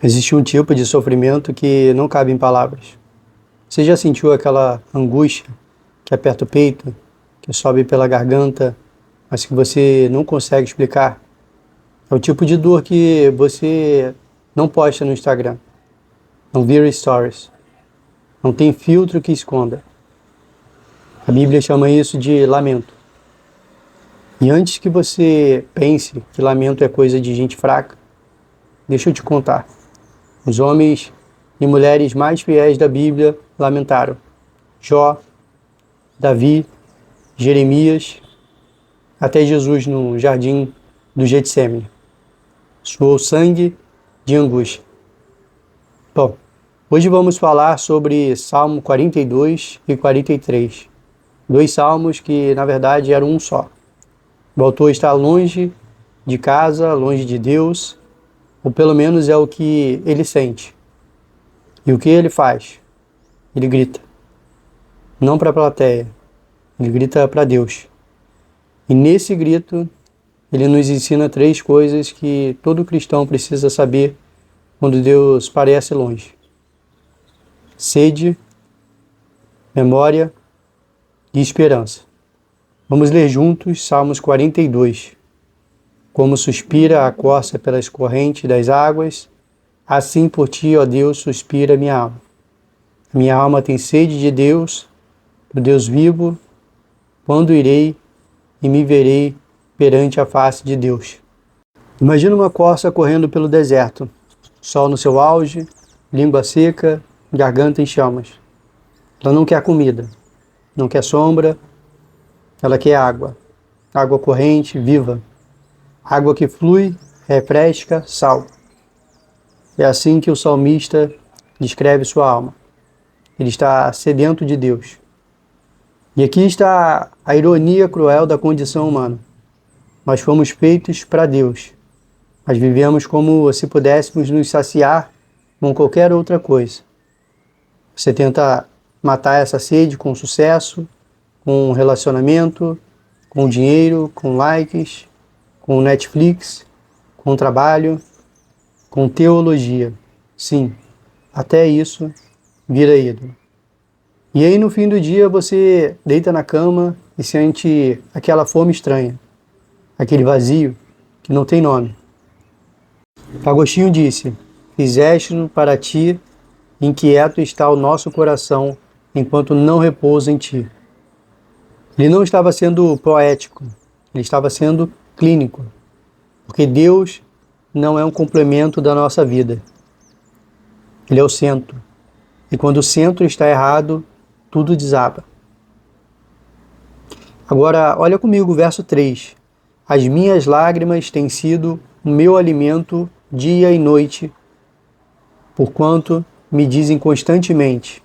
Existe um tipo de sofrimento que não cabe em palavras. Você já sentiu aquela angústia que aperta o peito, que sobe pela garganta, mas que você não consegue explicar? É o tipo de dor que você não posta no Instagram, não vira stories, não tem filtro que esconda. A Bíblia chama isso de lamento. E antes que você pense que lamento é coisa de gente fraca, deixa eu te contar. Os homens e mulheres mais fiéis da Bíblia lamentaram. Jó, Davi, Jeremias, até Jesus no jardim do Getsemane. Suou sangue de angústia. Bom, hoje vamos falar sobre Salmo 42 e 43. Dois salmos que, na verdade, eram um só. O autor está longe de casa, longe de Deus, ou pelo menos é o que ele sente. E o que ele faz? Ele grita. Não para a plateia, ele grita para Deus. E nesse grito, ele nos ensina três coisas que todo cristão precisa saber quando Deus parece longe: sede, memória e esperança. Vamos ler juntos Salmos 42. Como suspira a corça pelas correntes das águas, assim por ti, ó Deus, suspira minha alma. Minha alma tem sede de Deus, do Deus vivo. Quando irei e me verei perante a face de Deus? Imagina uma corça correndo pelo deserto, sol no seu auge, língua seca, garganta em chamas. Ela não quer comida, não quer sombra, ela quer água. Água corrente, viva. Água que flui, refresca, sal. É assim que o salmista descreve sua alma. Ele está sedento de Deus. E aqui está a ironia cruel da condição humana. Nós fomos feitos para Deus, mas vivemos como se pudéssemos nos saciar com qualquer outra coisa. Você tenta matar essa sede com sucesso, com relacionamento, com dinheiro, com likes, com Netflix, com trabalho, com teologia. Sim, até isso vira ídolo. E aí no fim do dia você deita na cama e sente aquela fome estranha, aquele vazio que não tem nome. Agostinho disse: fizeste-no para ti, inquieto está o nosso coração, enquanto não repousa em ti. Ele não estava sendo poético, ele estava sendo clínico, porque Deus não é um complemento da nossa vida. Ele é o centro. E quando o centro está errado, tudo desaba. Agora, olha comigo o verso 3. As minhas lágrimas têm sido o meu alimento dia e noite, porquanto me dizem constantemente: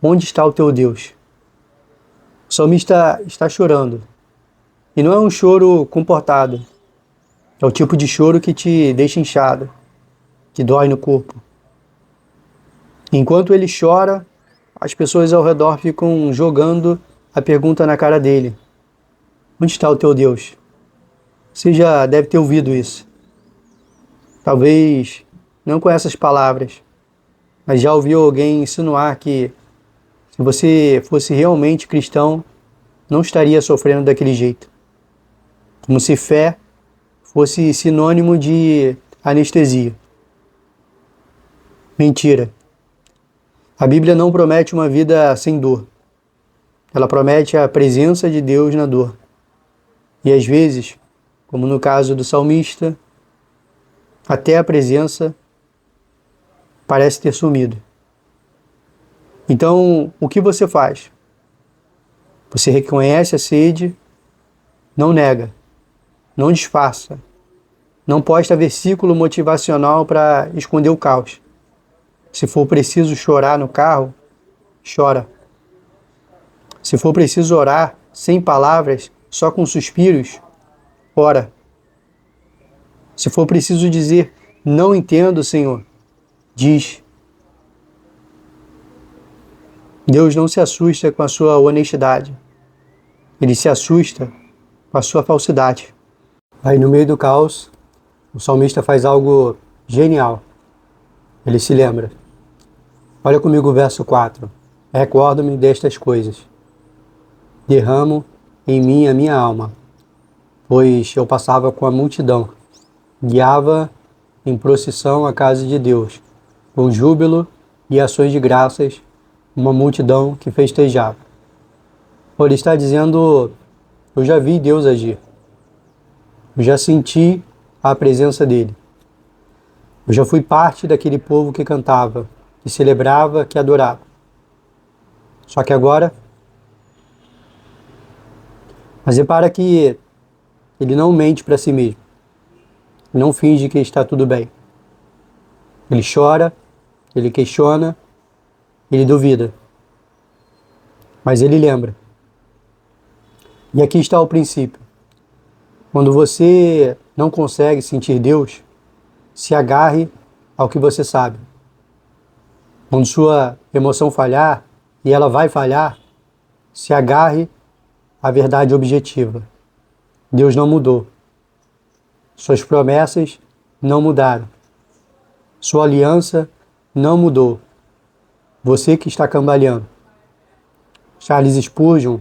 onde está o teu Deus? O salmista está chorando. E não é um choro comportado. É o tipo de choro que te deixa inchado, que dói no corpo. Enquanto ele chora, as pessoas ao redor ficam jogando a pergunta na cara dele: onde está o teu Deus? Você já deve ter ouvido isso. Talvez não com essas palavras, mas já ouviu alguém insinuar que se você fosse realmente cristão, não estaria sofrendo daquele jeito. Como se fé fosse sinônimo de anestesia. Mentira. A Bíblia não promete uma vida sem dor. Ela promete a presença de Deus na dor. E às vezes, como no caso do salmista, até a presença parece ter sumido. Então, o que você faz? Você reconhece a sede, não nega, não disfarça, não posta versículo motivacional para esconder o caos. Se for preciso chorar no carro, chora. Se for preciso orar sem palavras, só com suspiros, ora. Se for preciso dizer: não entendo, Senhor, diz. Deus não se assusta com a sua honestidade. Ele se assusta com a sua falsidade. Aí no meio do caos, o salmista faz algo genial. Ele se lembra. Olha comigo o verso 4. Recordo-me destas coisas. Derramo em mim a minha alma, pois eu passava com a multidão. Guiava em procissão a casa de Deus, com júbilo e ações de graças, uma multidão que festejava. Ele está dizendo, eu já vi Deus agir. Eu já senti a presença dele. Eu já fui parte daquele povo que cantava, que celebrava, que adorava. Só que agora, mas repara que ele não mente para si mesmo. Não finge que está tudo bem. Ele chora, ele questiona, ele duvida. Mas ele lembra. E aqui está o princípio. Quando você não consegue sentir Deus, se agarre ao que você sabe. Quando sua emoção falhar, e ela vai falhar, se agarre à verdade objetiva. Deus não mudou. Suas promessas não mudaram. Sua aliança não mudou. Você que está cambaleando. Charles Spurgeon,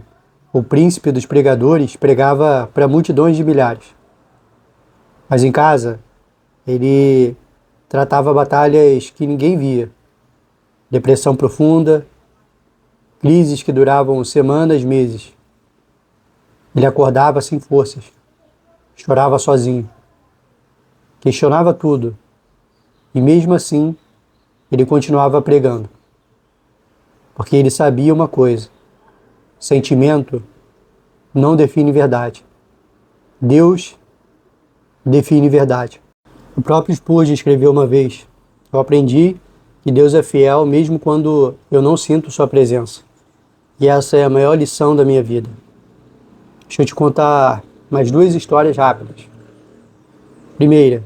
o príncipe dos pregadores, pregava para multidões de milhares. Mas em casa, ele tratava batalhas que ninguém via. Depressão profunda, crises que duravam semanas, meses. Ele acordava sem forças, chorava sozinho, questionava tudo. E mesmo assim, ele continuava pregando. Porque ele sabia uma coisa: sentimento não define verdade. Deus define verdade. O próprio Spurgeon escreveu uma vez: eu aprendi que Deus é fiel mesmo quando eu não sinto sua presença. E essa é a maior lição da minha vida. Deixa eu te contar mais duas histórias rápidas. Primeira,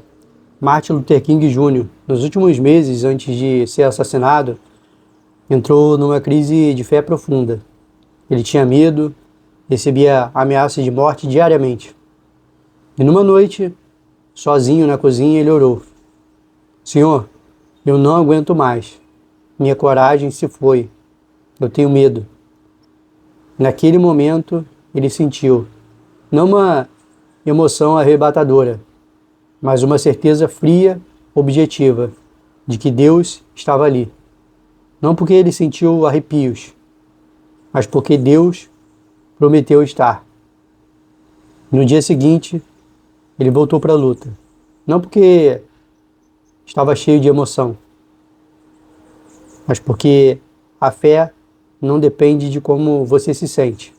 Martin Luther King Jr., nos últimos meses antes de ser assassinado, entrou numa crise de fé profunda. Ele tinha medo, recebia ameaças de morte diariamente. E numa noite, sozinho na cozinha, ele orou: Senhor, eu não aguento mais. Minha coragem se foi. Eu tenho medo. Naquele momento, ele sentiu, não uma emoção arrebatadora, mas uma certeza fria, objetiva, de que Deus estava ali. Não porque ele sentiu arrepios, mas porque Deus prometeu estar. No dia seguinte, ele voltou para a luta. Não porque estava cheio de emoção, mas porque a fé não depende de como você se sente.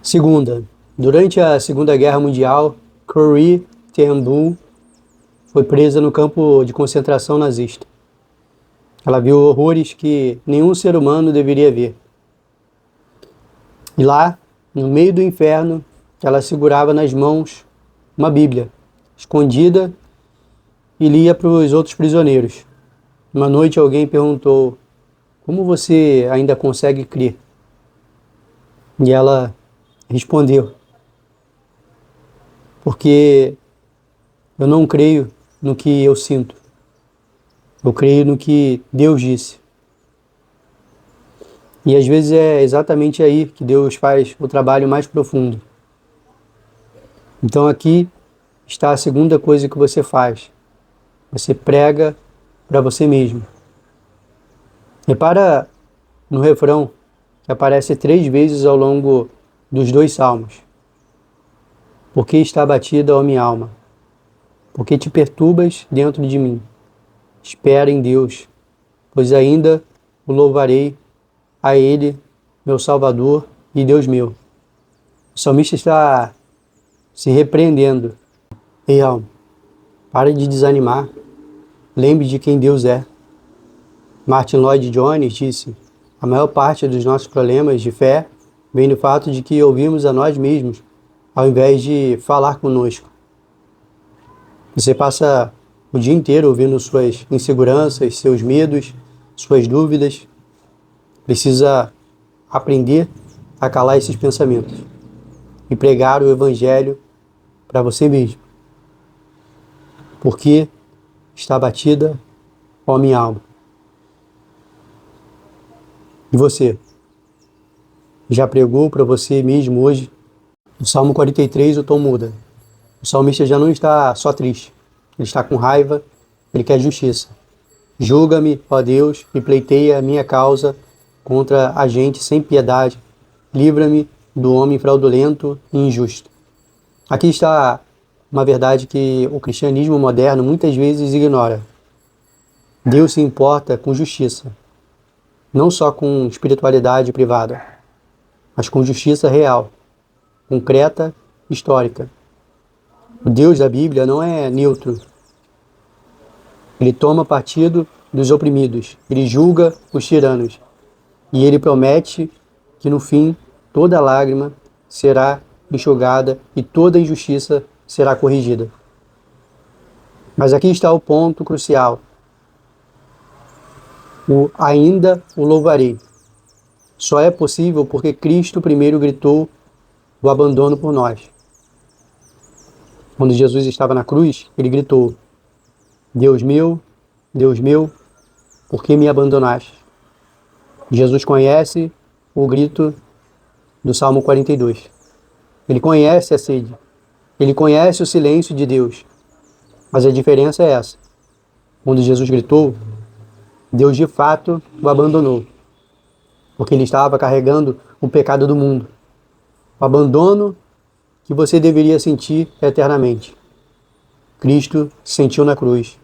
Segunda, durante a Segunda Guerra Mundial, Corrie ten Boom foi presa no campo de concentração nazista. Ela viu horrores que nenhum ser humano deveria ver. E lá, no meio do inferno, ela segurava nas mãos uma Bíblia, escondida, e lia para os outros prisioneiros. Uma noite alguém perguntou: como você ainda consegue crer? E ela respondeu: porque eu não creio no que eu sinto. Eu creio no que Deus disse. E às vezes é exatamente aí que Deus faz o trabalho mais profundo. Então aqui está a segunda coisa que você faz. Você prega para você mesmo. Repara no refrão, que aparece 3 vezes ao longo dos 2 salmos. Por que está abatida, ó minha alma? Por que te perturbas dentro de mim? Espera em Deus, pois ainda o louvarei, a Ele, meu Salvador e Deus meu. O salmista está se repreendendo. Ei, alma, pare de desanimar. Lembre de quem Deus é. Martin Lloyd Jones disse: a maior parte dos nossos problemas de fé vem do fato de que ouvimos a nós mesmos, ao invés de falar conosco. Você passa o dia inteiro ouvindo suas inseguranças, seus medos, suas dúvidas. Precisa aprender a calar esses pensamentos e pregar o Evangelho para você mesmo. Porque está abatida, ó minha alma. E você? Já pregou para você mesmo hoje? No Salmo 43 o tom muda. O salmista já não está só triste. Ele está com raiva, ele quer justiça. Julga-me, ó Deus, e pleiteia a minha causa contra a gente sem piedade. Livra-me do homem fraudulento e injusto. Aqui está uma verdade que o cristianismo moderno muitas vezes ignora. Deus se importa com justiça, não só com espiritualidade privada, mas com justiça real, concreta, histórica. O Deus da Bíblia não é neutro. Ele toma partido dos oprimidos, ele julga os tiranos e ele promete que no fim toda lágrima será enxugada e toda injustiça será corrigida. Mas aqui está o ponto crucial. Ainda o louvarei. Só é possível porque Cristo primeiro gritou o abandono por nós. Quando Jesus estava na cruz, ele gritou: Deus meu, por que me abandonaste? Jesus conhece o grito do Salmo 42. Ele conhece a sede. Ele conhece o silêncio de Deus. Mas a diferença é essa. Quando Jesus gritou, Deus de fato o abandonou. Porque ele estava carregando o pecado do mundo. O abandono que você deveria sentir eternamente. Cristo sentiu na cruz.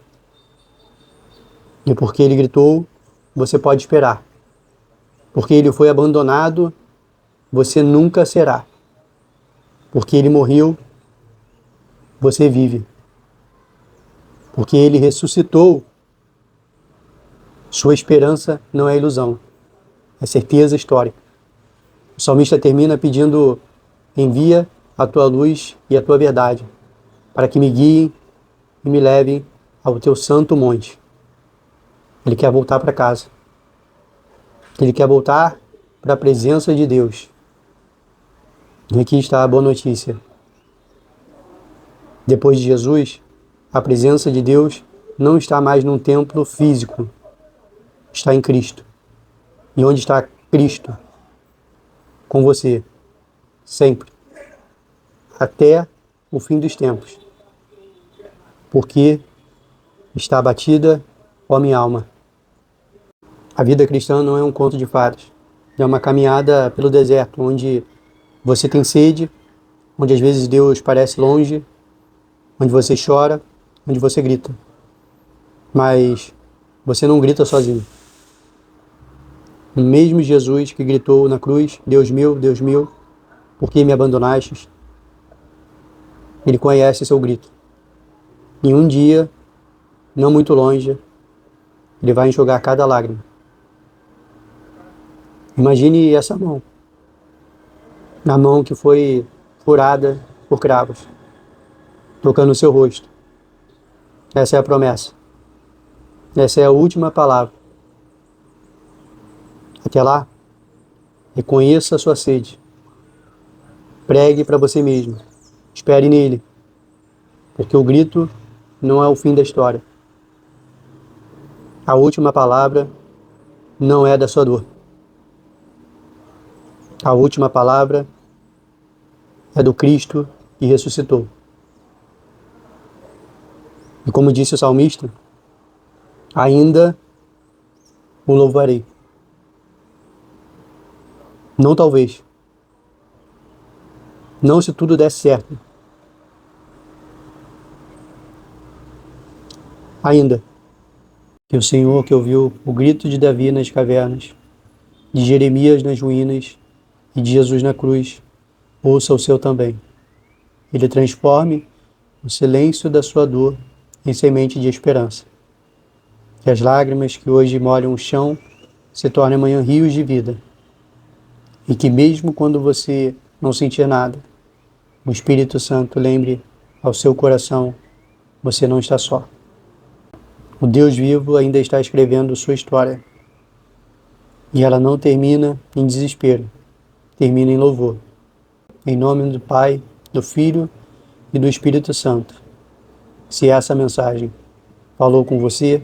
E porque ele gritou, você pode esperar. Porque ele foi abandonado, você nunca será. Porque ele morreu, você vive. Porque ele ressuscitou, sua esperança não é ilusão, é certeza histórica. O salmista termina pedindo: envia a tua luz e a tua verdade, para que me guiem e me levem ao teu santo monte. Ele quer voltar para casa. Ele quer voltar para a presença de Deus. E aqui está a boa notícia. Depois de Jesus, a presença de Deus não está mais num templo físico. Está em Cristo. E onde está Cristo? Com você. Sempre. Até o fim dos tempos. Porque está abatida, ó minha alma. A vida cristã não é um conto de fadas. É uma caminhada pelo deserto, onde você tem sede, onde às vezes Deus parece longe, onde você chora, onde você grita. Mas você não grita sozinho. O mesmo Jesus que gritou na cruz: Deus meu, por que me abandonastes? Ele conhece seu grito. E um dia, não muito longe, ele vai enxugar cada lágrima. Imagine essa mão. A mão que foi furada por cravos, tocando o seu rosto. Essa é a promessa. Essa é a última palavra. Até lá, reconheça a sua sede. Pregue para você mesmo. Espere nele. Porque o grito não é o fim da história. A última palavra não é da sua dor. A última palavra é do Cristo que ressuscitou. E como disse o salmista, ainda o louvarei. Não talvez. Não se tudo der certo. Ainda que o Senhor que ouviu o grito de Davi nas cavernas, de Jeremias nas ruínas e de Jesus na cruz, ouça o seu também. Ele transforme o silêncio da sua dor em semente de esperança. Que as lágrimas que hoje molham o chão se tornem amanhã rios de vida. E que mesmo quando você não sentir nada, o Espírito Santo lembre ao seu coração: você não está só. O Deus vivo ainda está escrevendo sua história. E ela não termina em desespero, termina em louvor. Em nome do Pai, do Filho e do Espírito Santo. Se essa mensagem falou com você,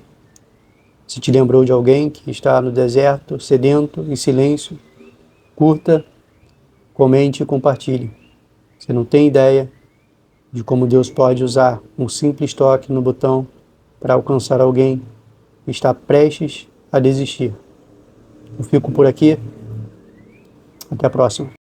Se te lembrou de alguém que está no deserto, sedento, em silêncio, curta, comente e compartilhe. Você não tem ideia de como Deus pode usar um simples toque no botão para alcançar alguém que está prestes a desistir. Eu fico por aqui. Até a próxima.